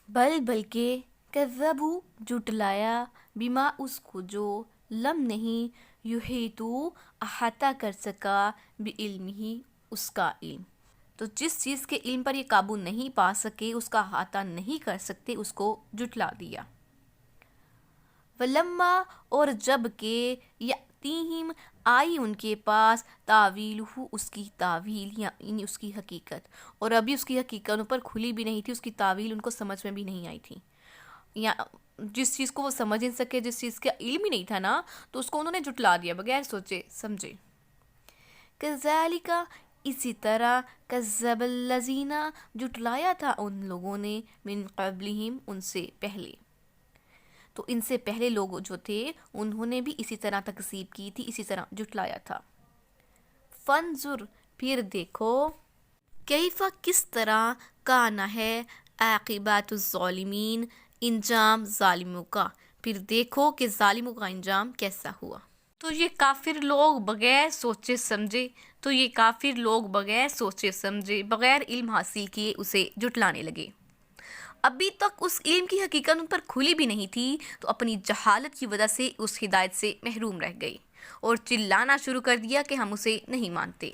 بلکہ کذبو جھٹلایا بما اس کو جو لم نہیں یحیطو احاطہ کر سکا بعلمہ اس کا علم، تو جس چیز کے علم پر یہ قابو نہیں پا سکے، اس کا احاطہ نہیں کر سکتے، اس کو جھٹلا دیا۔ ولما اور جب کہ یاتیہم آئی ان کے پاس تاویلہ اس کی تعویل یعنی اس کی حقیقت، اور ابھی اس کی حقیقت ان پر کھلی بھی نہیں تھی، اس کی تعویل ان کو سمجھ میں بھی نہیں آئی تھی، یا جس چیز کو وہ سمجھ نہیں سکے، جس چیز کا علم ہی نہیں تھا نا، تو اس کو انہوں نے جھٹلا دیا بغیر سوچے سمجھے۔ کذالک اسی طرح کذب الذین جھٹلایا تھا ان لوگوں نے من قبلہم ان سے پہلے، تو ان سے پہلے لوگ جو تھے انہوں نے بھی اسی طرح تکذیب کی تھی، اسی طرح جھٹلایا تھا۔ فانظر پھر دیکھو، کیفا کس طرح کانا ہے عاقبات الظالمین انجام ظالموں کا، پھر دیکھو کہ ظالموں کا انجام کیسا ہوا۔ تو یہ کافر لوگ بغیر سوچے سمجھے بغیر علم حاصل کیے اسے جھٹلانے لگے۔ ابھی تک اس علم کی حقیقت ان پر کھلی بھی نہیں تھی، تو اپنی جہالت کی وجہ سے اس ہدایت سے محروم رہ گئے اور چلانا شروع کر دیا کہ ہم اسے نہیں مانتے۔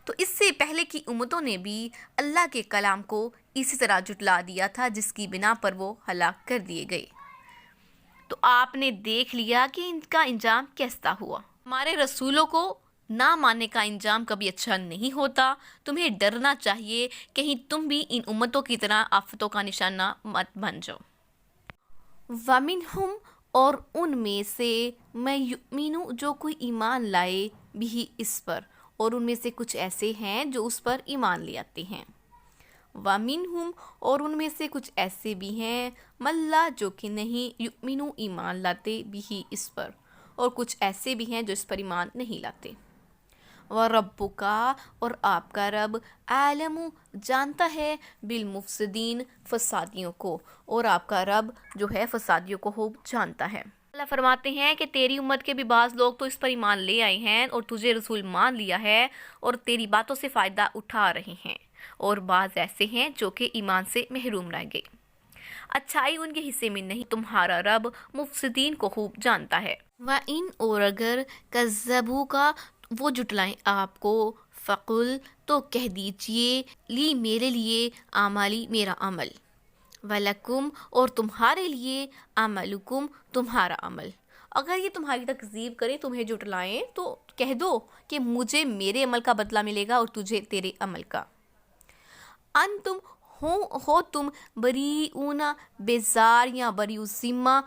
تو اس سے پہلے کی امتوں نے بھی اللہ کے کلام کو اسی طرح جھٹلا دیا تھا، جس کی بنا پر وہ ہلاک کر دیے گئے۔ تو آپ نے دیکھ لیا کہ ان کا انجام کیسا ہوا۔ ہمارے رسولوں کو نہ ماننے کا انجام کبھی اچھا نہیں ہوتا۔ تمہیں ڈرنا چاہیے کہیں تم بھی ان امتوں کی طرح آفتوں کا نشانہ مت بن جاؤ۔ وَمِنْهُمْ اور ان میں سے میں یؤمنو جو کوئی ایمان لائے بھی اس پر، اور ان میں سے کچھ ایسے ہیں جو اس پر ایمان لے آتے ہیں۔ وَمِنْهُمْ اور ان میں سے کچھ ایسے بھی ہیں مَلَّا جو کہ نہیں یؤمنو ایمان لاتے بھی اس پر، اور کچھ ایسے بھی ہیں جو اس پر ایمان نہیں لاتے۔ وَرَبُّكَ اور آپ کا رب عالم جانتا ہے بالمفسدین فسادیوں کو، اور آپ کا رب جو ہے فسادیوں کو خوب جانتا ہے۔ اللہ فرماتے ہیں کہ تیری امت کے بھی بعض لوگ تو اس پر ایمان لے آئے ہیں اور تجھے رسول مان لیا ہے اور تیری باتوں سے فائدہ اٹھا رہے ہیں، اور بعض ایسے ہیں جو کہ ایمان سے محروم رہ گئے۔ اچھائی ان کے حصے میں نہیں، تمہارا رب مفسدین کو خوب جانتا ہے۔ وَإِنْ اور اگر کذبوک وہ جھٹلائیں آپ کو، فقل تو کہہ دیجئے لی میرے لیے اعمالی میرا عمل، وَلَکُمْ اور تمہارے لیے عملکم تمہارا عمل۔ اگر یہ تمہاری تکذیب کریں، تمہیں جھٹلائیں، تو کہہ دو کہ مجھے میرے عمل کا بدلہ ملے گا اور تجھے تیرے عمل کا۔ انتم ہو تم بریئون بیزار یا بریء ذمہ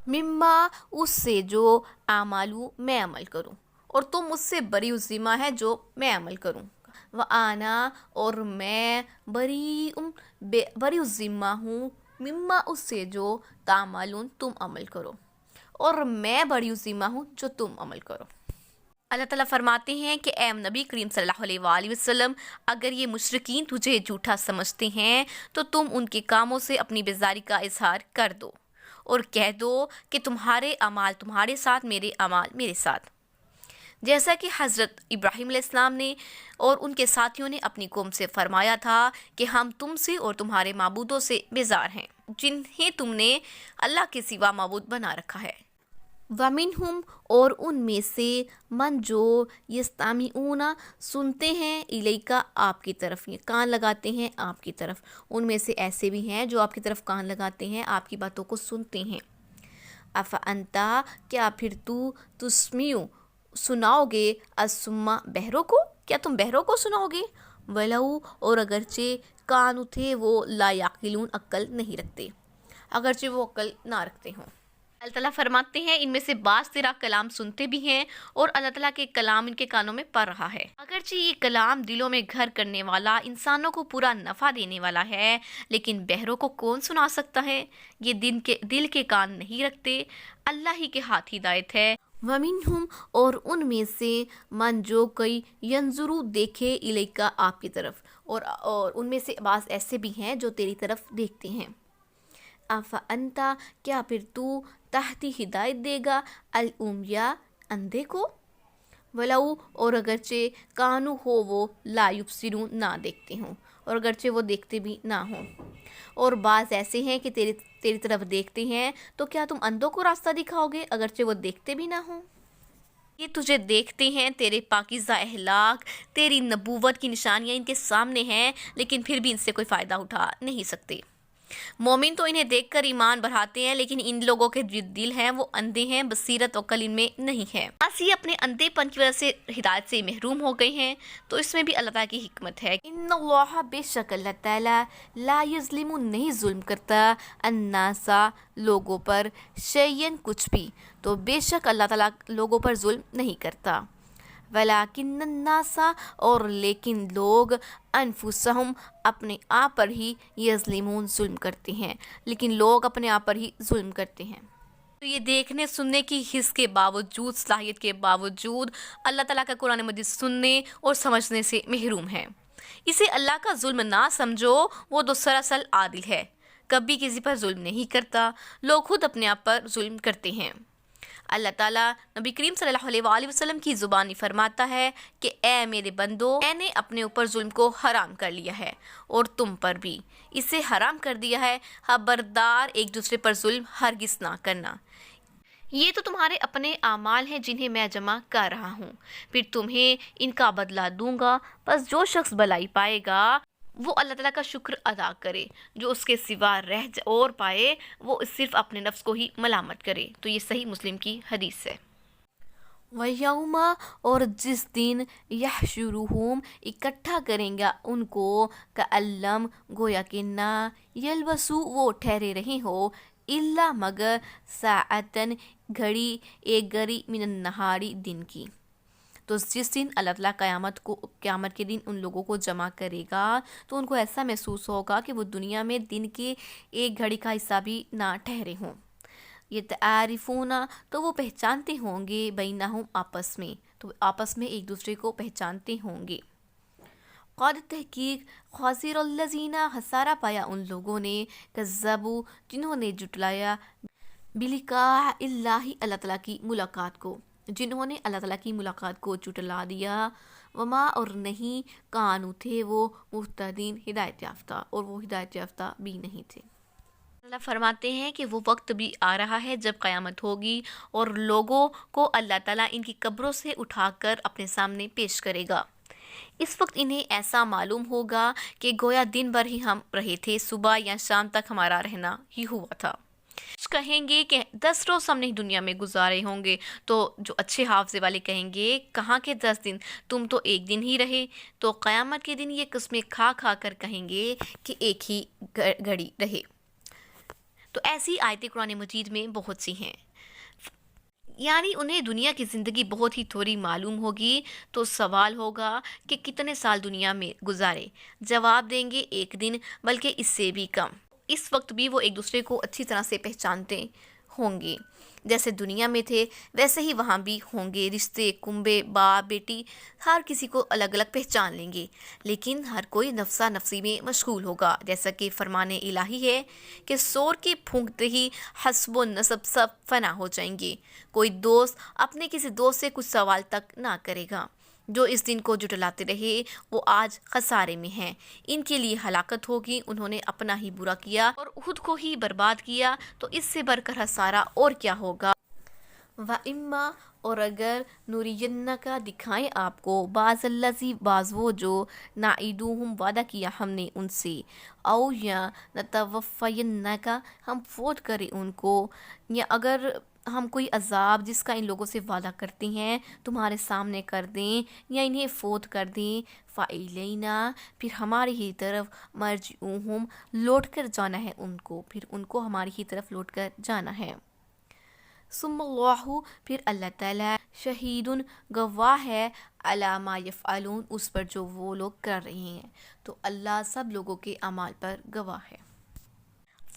مما اس سے جو اعمالو میں عمل کروں، اور تم مجھ سے بریء ذمہ ہے جو میں عمل کروں۔ وَأَنَا اور میں بریء ذمہ ہوں مما اس سے جو تعملون تم عمل کرو، اور میں بریء ذمہ ہوں جو تم عمل کرو۔ اللہ تعالیٰ فرماتے ہیں کہ اے نبی کریم صلی اللہ علیہ وآلہ وسلم، اگر یہ مشرکین تجھے جھوٹا سمجھتے ہیں تو تم ان کے کاموں سے اپنی بیزاری کا اظہار کر دو اور کہہ دو کہ تمہارے اعمال تمہارے ساتھ، میرے اعمال میرے ساتھ، جیسا کہ حضرت ابراہیم علیہ السلام نے اور ان کے ساتھیوں نے اپنی قوم سے فرمایا تھا کہ ہم تم سے اور تمہارے معبودوں سے بیزار ہیں جنہیں تم نے اللہ کے سوا معبود بنا رکھا ہے۔ وَمِنْهُمْ اور ان میں سے من جو یستمعون سنتے ہیں الیک آپ کی طرف، یہ کان لگاتے ہیں آپ کی طرف، ان میں سے ایسے بھی ہیں جو آپ کی طرف کان لگاتے ہیں، آپ کی باتوں کو سنتے ہیں۔ افانت کیا پھر تو تسمع سناؤ گے الصم بہروں کو، کیا تم بہروں کو سناؤ گے؟ ولو اور اگرچہ کانوا تھے وہ لا یعقلون عقل نہیں رکھتے، اگرچہ وہ عقل نہ رکھتے ہوں۔ اللہ تعالیٰ فرماتے ہیں ان میں سے بعض تیرا کلام سنتے بھی ہیں اور اللہ تعالیٰ کے کلام ان کے کانوں میں پڑ رہا ہے، اگرچہ یہ کلام دلوں میں گھر کرنے والا، انسانوں کو پورا نفع دینے والا ہے، لیکن بہروں کو کون سنا سکتا ہے؟ یہ دل کے کان نہیں رکھتے، اللہ ہی کے ہاتھ ہدایت ہے۔ وَمِنْهُمْ اور ان میں سے من جو کوئی ینظرو دیکھے الیک آپ کی طرف، اور ان میں سے بعض ایسے بھی ہیں جو تیری طرف دیکھتے ہیں۔ افانت کیا پھر تو تہدی ہدایت دے گا العمیٰ اندھے کو؟ ولو اور اگرچہ کانوا ہو وہ لا یبصرون نہ دیکھتے ہوں، اور اگرچہ وہ دیکھتے بھی نہ ہوں، اور بعض ایسے ہیں کہ تیری طرف دیکھتے ہیں تو کیا تم اندھوں کو راستہ دکھاؤ گے اگرچہ وہ دیکھتے بھی نہ ہوں؟ یہ تجھے دیکھتے ہیں، تیرے پاکیزہ اخلاق، تیری نبوت کی نشانیاں ان کے سامنے ہیں، لیکن پھر بھی ان سے کوئی فائدہ اٹھا نہیں سکتے۔ مومن تو انہیں دیکھ کر ایمان بڑھاتے ہیں، لیکن ان لوگوں کے جو دل ہیں وہ اندھے ہیں، بصیرت عقل ان میں نہیں ہے۔ بس یہ اپنے اندھے پن کی وجہ سے ہدایت سے محروم ہو گئے ہیں، تو اس میں بھی اللہ تعالیٰ کی حکمت ہے۔ ان اللہ، بے شک اللہ تعالیٰ، لا یظلم، نہیں ظلم کرتا، الناسا، لوگوں پر، شیئن، کچھ بھی، تو بے شک اللہ تعالیٰ لوگوں پر ظلم نہیں کرتا۔ ولیکن الناس، اور لیکن لوگ، انفسہم، اپنے آپ پر ہی، یظلمون، ظلم کرتے ہیں، لیکن لوگ اپنے آپ پر ہی ظلم کرتے ہیں۔ تو یہ دیکھنے سننے کی حس کے باوجود، صلاحیت کے باوجود، اللہ تعالیٰ کا قرآن مجید سننے اور سمجھنے سے محروم ہے۔ اسے اللہ کا ظلم نہ سمجھو، وہ تو سراسر عادل ہے، کبھی کسی پر ظلم نہیں کرتا، لوگ خود اپنے آپ پر ظلم کرتے ہیں۔ اللہ تعالیٰ نبی کریم صلی اللہ علیہ وآلہ وسلم کی زبانی فرماتا ہے کہ اے میرے بندو، میں نے اپنے اوپر ظلم کو حرام کر لیا ہے اور تم پر بھی اسے حرام کر دیا ہے، خبردار ایک دوسرے پر ظلم ہرگز نہ کرنا۔ یہ تو تمہارے اپنے اعمال ہیں جنہیں میں جمع کر رہا ہوں، پھر تمہیں ان کا بدلہ دوں گا، بس جو شخص بھلائی پائے گا وہ اللہ تعالیٰ کا شکر ادا کرے، جو اس کے سوا اور پائے وہ صرف اپنے نفس کو ہی ملامت کرے۔ تو یہ صحیح مسلم کی حدیث ہے۔ وَيَوْمَ، اور جس دن، یحشرہم، اکٹھا کریں گا ان کو، کَأَلَّمْ، گویا کہ نہ، یلبسو، وہ ٹھہرے رہے ہو، الا، مگر، ساعتن، گھڑی، ایک گھڑی، من النہاری، دن کی۔ تو جس دن اللہ تعالیٰ قیامت کے دن ان لوگوں کو جمع کرے گا تو ان کو ایسا محسوس ہوگا کہ وہ دنیا میں دن کے ایک گھڑی کا حصہ بھی نہ ٹھہرے ہوں۔ یتعارفون، تو وہ پہچانتے ہوں گے، بینہم، آپس میں، تو آپس میں ایک دوسرے کو پہچانتے ہوں گے۔ قد، تحقیق، خاسر الذین، خسارہ پایا ان لوگوں نے، کذبوا، جنہوں نے جھٹلایا، بلقاء اللہ، اللہ تعالیٰ کی ملاقات کو، جنہوں نے اللہ تعالیٰ کی ملاقات کو جھٹلا دیا، وما، اور نہیں، کانو، تھے وہ، مہتدین، ہدایت یافتہ، اور وہ ہدایت یافتہ بھی نہیں تھے۔ اللہ فرماتے ہیں کہ وہ وقت بھی آ رہا ہے جب قیامت ہوگی اور لوگوں کو اللہ تعالیٰ ان کی قبروں سے اٹھا کر اپنے سامنے پیش کرے گا۔ اس وقت انہیں ایسا معلوم ہوگا کہ گویا دن بھر ہی ہم رہے تھے، صبح یا شام تک ہمارا رہنا ہی ہوا تھا۔ کہیں گے کہ 10 روز ہم نے دنیا میں گزارے ہوں گے، تو جو اچھے حافظے والے کہیں گے کہاں کے 10 دن، تم تو ایک دن ہی رہے۔ تو قیامت کے دن یہ قسمیں کھا کھا کر کہیں گے کہ ایک ہی گھڑی رہے۔ تو ایسی آیتیں قرآن مجید میں بہت سی ہیں، یعنی انہیں دنیا کی زندگی بہت ہی تھوڑی معلوم ہوگی۔ تو سوال ہوگا کہ کتنے سال دنیا میں گزارے، جواب دیں گے ایک دن، بلکہ اس سے بھی کم۔ اس وقت بھی وہ ایک دوسرے کو اچھی طرح سے پہچانتے ہوں گے، جیسے دنیا میں تھے ویسے ہی وہاں بھی ہوں گے، رشتے، کنبے، باپ، بیٹی، ہر کسی کو الگ الگ پہچان لیں گے، لیکن ہر کوئی نفسا نفسی میں مشغول ہوگا، جیسا کہ فرمان الہی ہے کہ سور کے پھونکتے ہی حسب و نسب سب فنا ہو جائیں گے، کوئی دوست اپنے کسی دوست سے کچھ سوال تک نہ کرے گا۔ جو اس دن کو جھٹلاتے رہے وہ آج خسارے میں ہیں، ان کے لیے ہلاکت ہوگی، انہوں نے اپنا ہی برا کیا اور خود کو ہی برباد کیا، تو اس سے بڑھ کر خسارہ اور کیا ہوگا۔ وَإِمَّا، اور اگر، نُرِيَنَّكَ، دکھائیں آپ کو، بعض الذی، بعض وہ جو، نعدہم، وعدہ کیا ہم نے ان سے، او یا نتوفینک، ہم فوت کریں ان کو، یا اگر ہم کوئی عذاب جس کا ان لوگوں سے وعدہ کرتے ہیں تمہارے سامنے کر دیں یا انہیں فوت کر دیں، فَإِلَيْنَا، پھر ہماری ہی طرف، مرجعُہم، لوٹ کر جانا ہے ان کو، پھر ان کو ہماری ہی طرف لوٹ کر جانا ہے۔ ثم اللہ، پھر اللہ تعالیٰ، شہید، گواہ ہے، علی ما یفعلون، اس پر جو وہ لوگ کر رہے ہیں، تو اللہ سب لوگوں کے اعمال پر گواہ ہے۔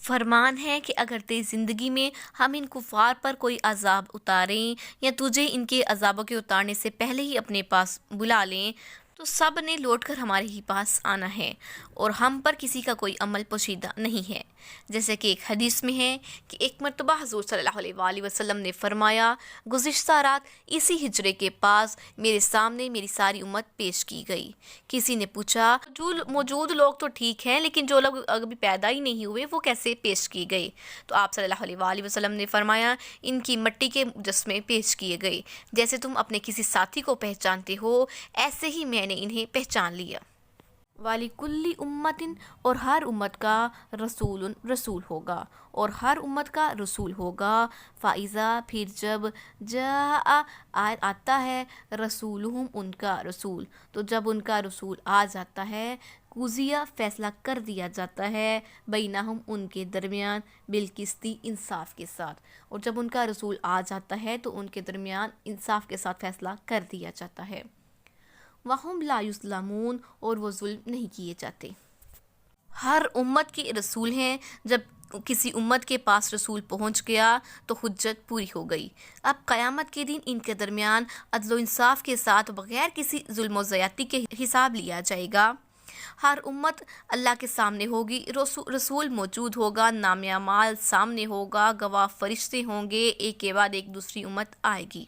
فرمان ہے کہ اگر تیری زندگی میں ہم ان کفار پر کوئی عذاب اتاریں یا تجھے ان کے عذابوں کے اتارنے سے پہلے ہی اپنے پاس بلا لیں تو سب نے لوٹ کر ہمارے ہی پاس آنا ہے اور ہم پر کسی کا کوئی عمل پوشیدہ نہیں ہے۔ جیسے کہ ایک حدیث میں ہے کہ ایک مرتبہ حضور صلی اللہ علیہ وآلہ وسلم نے فرمایا، گزشتہ رات اسی حجرے کے پاس میرے سامنے میری ساری امت پیش کی گئی۔ کسی نے پوچھا، جو موجود لوگ تو ٹھیک ہیں لیکن جو لوگ ابھی پیدا ہی نہیں ہوئے وہ کیسے پیش کیے گئے؟ تو آپ صلی اللہ علیہ وآلہ وسلم نے فرمایا، ان کی مٹی کے مجسمے پیش کیے گئے، جیسے تم اپنے کسی ساتھی کو پہچانتے ہو ایسے ہی میں نے انہیں پہچان لیا۔ وَلِكُلِّ أُمَّةٍ اور ہر امت کا رسول ہوگا اور ہر امت کا رسول ہوگا۔ فَإِذَا پھر جب جاء آتا ہے رسولہم ان کا رسول، تو جب ان کا رسول آ جاتا ہے، قُضِیَ فیصلہ کر دیا جاتا ہے، بینہم ان کے درمیان، بالقسط انصاف کے ساتھ۔ اور جب ان کا رسول آ جاتا ہے تو ان کے درمیان انصاف کے ساتھ فیصلہ کر دیا جاتا ہے۔ وَهُمْ لَا يُظْلَمُونَ اور وہ ظلم نہیں کیے جاتے۔ ہر امت کے رسول ہیں، جب کسی امت کے پاس رسول پہنچ گیا تو حجت پوری ہو گئی۔ اب قیامت کے دن ان کے درمیان عدل و انصاف کے ساتھ بغیر کسی ظلم و زیادتی کے حساب لیا جائے گا۔ ہر امت اللہ کے سامنے ہوگی، رسول موجود ہوگا، نام اعمال سامنے ہوگا، گواہ فرشتے ہوں گے، ایک کے بعد ایک دوسری امت آئے گی۔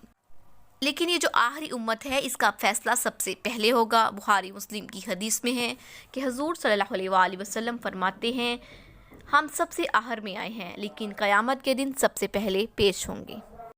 لیکن یہ جو آخری امت ہے اس کا فیصلہ سب سے پہلے ہوگا۔ بخاری مسلم کی حدیث میں ہے کہ حضور صلی اللہ علیہ وآلہ وسلم فرماتے ہیں، ہم سب سے آخر میں آئے ہیں لیکن قیامت کے دن سب سے پہلے پیش ہوں گے۔